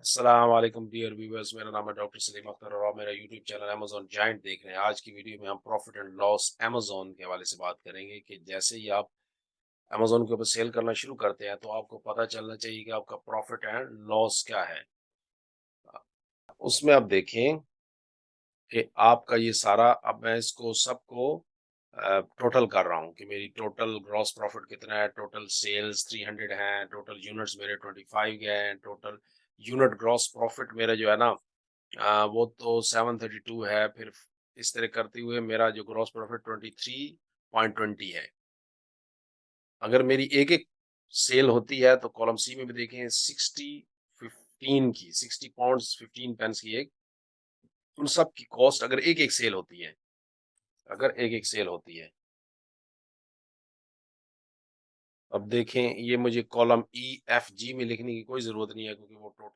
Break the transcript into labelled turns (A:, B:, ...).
A: अस्सलाम वालेकुम dear viewers, मेरा नाम है डॉक्टर सलीम अख्तर और आप मेरा यूट्यूब चैनल अमेज़न जायंट देख रहे हैं। आज की वीडियो में हम प्रॉफिट एंड लॉस अमेज़न के हवाले से बात करेंगे कि जैसे ही आप अमेज़न के ऊपर सेल करना शुरू करते हैं तो आपको पता चलना चाहिए कि आपका प्रॉफिट एंड लॉस क्या है। उसमें आप देखें कि आपका ये सारा, अब मैं इसको सबको टोटल कर रहा हूँ कि मेरी टोटल ग्रॉस प्रॉफिट कितना है, टोटल सेल्स 300 हैं, टोटल यूनिट्स मेरे 25 गए हैं, टोटल यूनिट ग्रॉस प्रॉफिट मेरा जो है ना वो तो 732 है। फिर इस तरह करते हुए मेरा जो ग्रॉस प्रॉफिट 23.20 है। अगर मेरी एक-एक सेल होती है तो कॉलम सी में भी देखें 60 पाउंड्स 15 पेंस की एक, उन सब की कॉस्ट अगर एक-एक सेल होती है, अगर एक-एक सेल होती है। अब देखें ये मुझे कॉलम ई, एफ, जी में लिखने की कोई ज़रूरत नहीं है क्योंकि वो टोटल